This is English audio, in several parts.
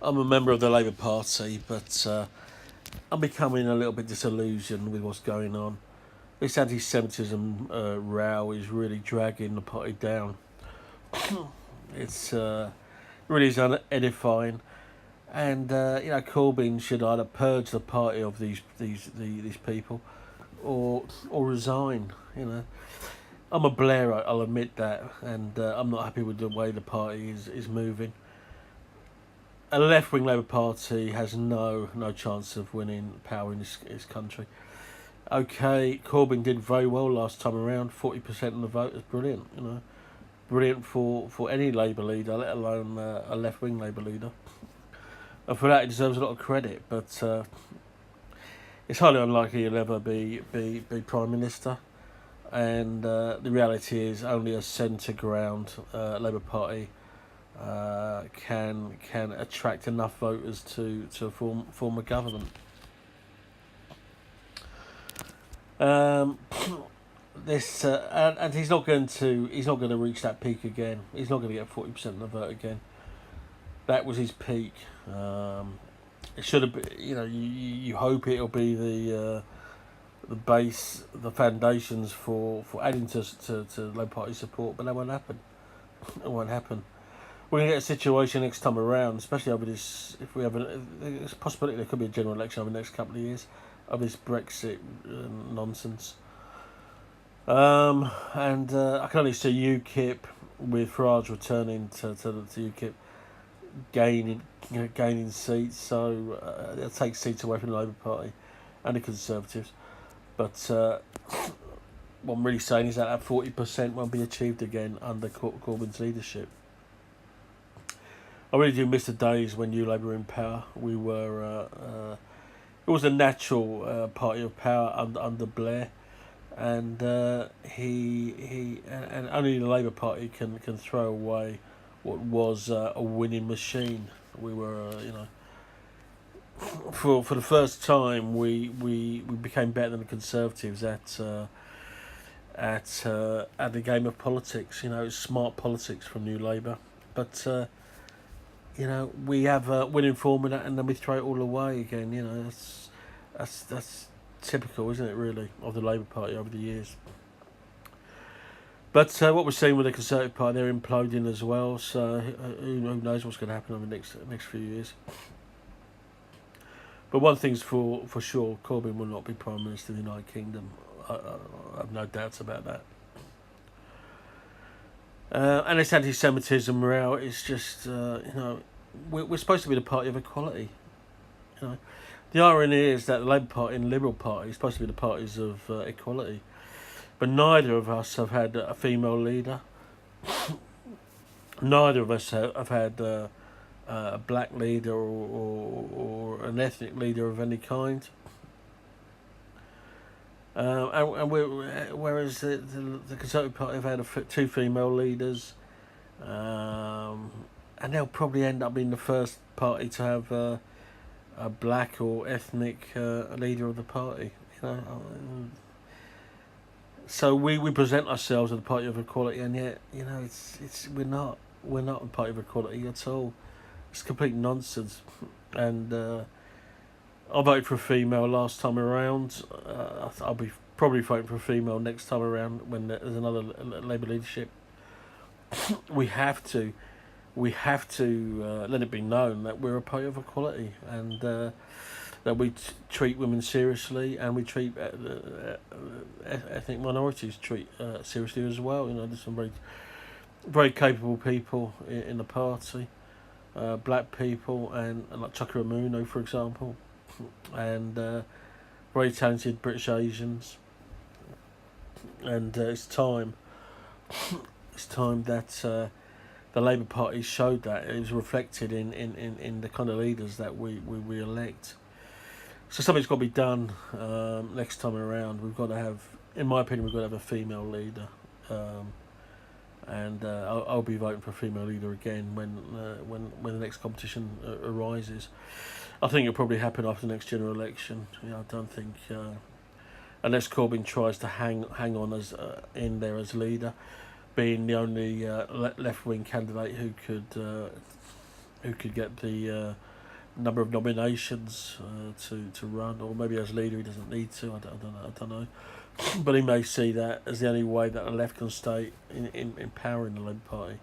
I'm a member of the Labour Party, but I'm becoming a little bit disillusioned with what's going on. This anti-Semitism row is really dragging the party down. It's really is unedifying, and Corbyn should either purge the party of these people, or resign. I'm a Blairite, I'll admit that, and I'm not happy with the way the party is moving. A left-wing Labour Party has no chance of winning power in this country. Okay, Corbyn did very well last time around. 40% of the vote is brilliant. Brilliant for any Labour leader, let alone a left-wing Labour leader. And for that, he deserves a lot of credit. But it's highly unlikely he'll ever be Prime Minister. And the reality is, only a centre ground Labour Party can attract enough voters to form a government. This and he's not going to reach that peak again. He's not going to get 40% of the vote again. That was his peak. It should have been. You hope it'll be the base, the foundations for adding to Labour Party support, but that won't happen. It won't happen. We're going to get a situation next time around, especially over this. If we have it's a possibility there could be a general election over the next couple of years of this Brexit nonsense. And I can only see UKIP with Farage returning to UKIP, gaining seats. So they'll take seats away from the Labour Party and the Conservatives. But what I'm really saying is that 40% won't be achieved again under Corbyn's leadership. I really do miss the days when New Labour were in power. We were it was a natural party of power under Blair, and he and only the Labour Party can throw away what was a winning machine. We were for the first time we became better than the Conservatives at the game of politics. It's smart politics from New Labour, but. We have a winning formula and then we throw it all away again. That's typical, isn't it? Really, of the Labour Party over the years. But what we're seeing with the Conservative Party, they're imploding as well. So who knows what's going to happen over the next few years? But one thing's for sure: Corbyn will not be Prime Minister of the United Kingdom. I have no doubts about that. And this anti-Semitism row is just, we're supposed to be the party of equality. The irony is that the Labour Party and the Liberal Party are supposed to be the parties of equality, but neither of us have had a female leader. Neither of us have had a black leader or an ethnic leader of any kind. Whereas the Conservative Party have had two female leaders, and they'll probably end up being the first party to have a black or ethnic leader of the party. So we present ourselves as a party of equality, and yet we're not a party of equality at all. It's complete nonsense, and. I voted for a female last time around. I'll be probably voting for a female next time around when there's another Labour leadership. we have to let it be known that we're a party of equality, and that we treat women seriously, and we treat ethnic minorities seriously as well. There's some very very capable people in the party, black people, and like Chuka Umunna, for example. And very talented British Asians, and it's time that the Labour Party showed that it was reflected in the kind of leaders that we elect. So something's got to be done next time around. We've got to have, in my opinion, we've got to have a female leader, and I'll be voting for a female leader again when the next competition arises. I think it'll probably happen after the next general election. I don't think, unless Corbyn tries to hang on as in there as leader, being the only left wing candidate who could get the number of nominations to run, or maybe as leader he doesn't need to. I don't know. But he may see that as the only way that the left can stay in power in the Labour Party.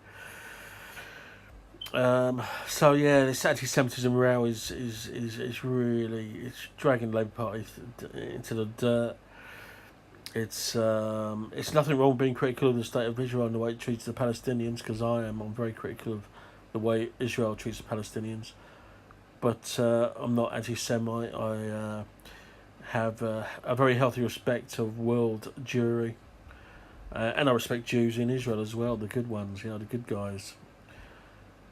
So yeah, this anti-Semitism row is really, it's dragging the Labour Party into the dirt. It's nothing wrong with being critical of the state of Israel and the way it treats the Palestinians, because I am. I'm very critical of the way Israel treats the Palestinians. But I'm not anti-Semite. I have a very healthy respect of world Jewry. And I respect Jews in Israel as well, the good ones, the good guys.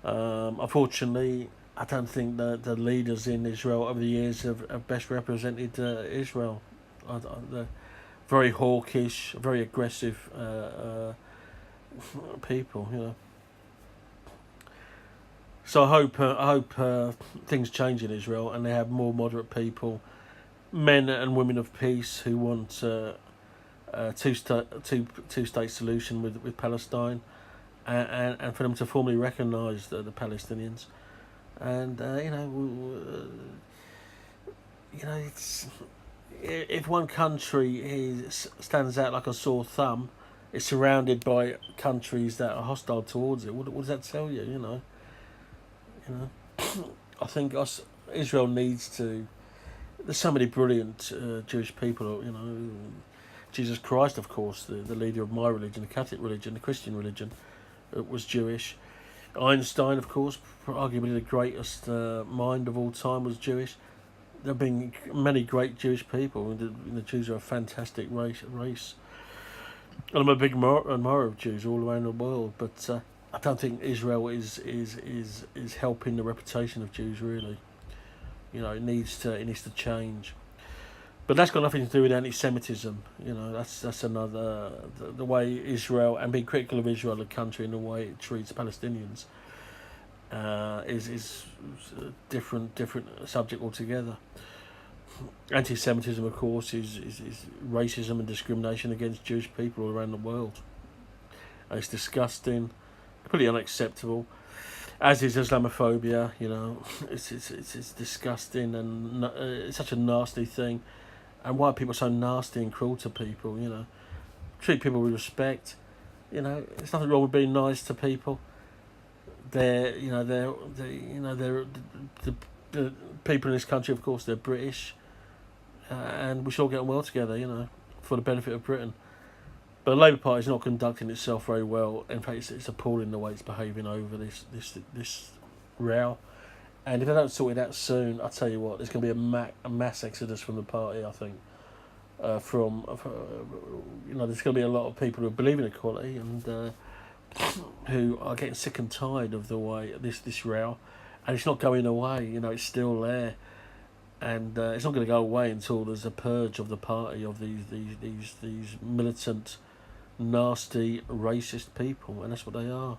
Unfortunately, I don't think that the leaders in Israel over the years have best represented Israel. They're very hawkish, very aggressive people, So I hope things change in Israel and they have more moderate people, men and women of peace who want two-state solution with Palestine, and for them to formally recognise the Palestinians, and it's, if one country stands out like a sore thumb, it's surrounded by countries that are hostile towards it. What does that tell you? I think Israel needs to. There's so many brilliant Jewish people. Jesus Christ, of course, the leader of my religion, the Catholic religion, the Christian religion, was Jewish. Einstein, of course, arguably the greatest mind of all time, was Jewish. There have been many great Jewish people. The Jews are a fantastic race. And I'm a big admirer of Jews all around the world, but I don't think Israel is helping the reputation of Jews, really. It needs to change. But that's got nothing to do with anti-Semitism. That's another the way Israel, and being critical of Israel, the country, and the way it treats Palestinians, is a different subject altogether. Anti-Semitism, of course, is racism and discrimination against Jewish people all around the world. And it's disgusting, completely unacceptable. As is Islamophobia, it's disgusting, and it's such a nasty thing. And why are people so nasty and cruel to people? Treat people with respect. There's nothing wrong with being nice to people. The people in this country, of course, they're British, and we should all get on well together. For the benefit of Britain. But the Labour Party is not conducting itself very well. In fact, it's appalling the way it's behaving over this row. And if they don't sort it out soon, I tell you what, there's going to be a mass exodus from the party. I think there's going to be a lot of people who believe in equality and who are getting sick and tired of the way this row, and it's not going away. It's still there, and it's not going to go away until there's a purge of the party of these militant, nasty, racist people, and that's what they are.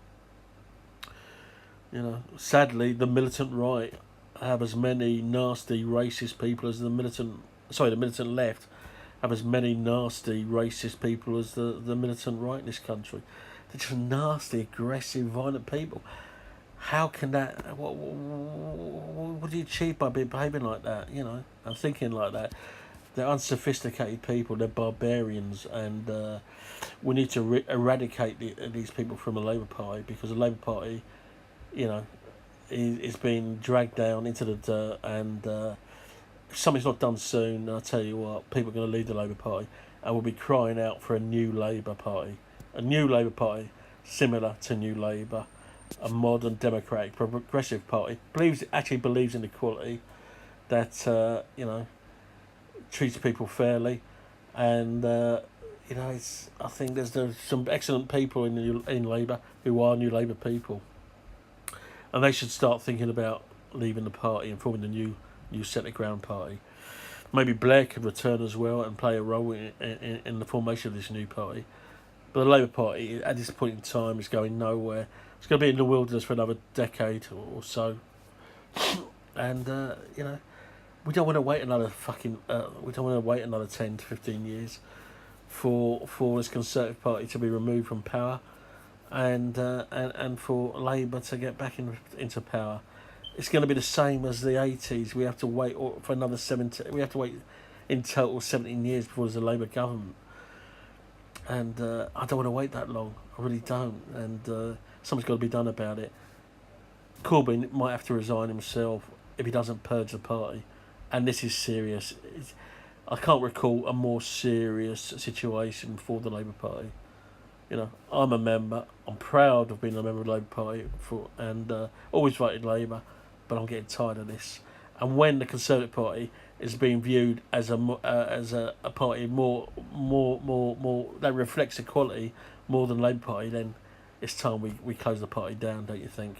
Sadly, the militant right have as many nasty, racist people as the militant left have as many nasty, racist people as the militant right in this country. They're just nasty, aggressive, violent people. How can that? What do you achieve by behaving like that? And thinking like that. They're unsophisticated people. They're barbarians, and we need to eradicate these people from the Labour Party, because the Labour Party, is being dragged down into the dirt, and if something's not done soon, I'll tell you what, people are going to leave the Labour Party, and we'll be crying out for a new Labour Party. A new Labour Party, similar to New Labour, a modern, democratic, progressive party, actually believes in equality, that, treats people fairly, and, I think there's some excellent people in Labour who are New Labour people. And they should start thinking about leaving the party and forming the new centre ground party. Maybe Blair could return as well and play a role in the formation of this new party. But the Labour Party, at this point in time, is going nowhere. It's going to be in the wilderness for another decade or so. And, we don't want to wait another 10 to 15 years for this Conservative Party to be removed from power, and for Labour to get back into power. it's going to be the same as the 80s. We have to wait for another 70. We have to wait in total 17 years before there's a Labour government, and I don't want to wait that long. I really don't, and something's got to be done about it. Corbyn might have to resign himself if he doesn't purge the party, and this is serious. I can't recall a more serious situation for the Labour Party. You know, I'm a member. I'm proud of being a member of the Labour Party and always voted Labour, but I'm getting tired of this. And when the Conservative Party is being viewed as a party more that reflects equality more than the Labour Party, then it's time we close the party down, don't you think?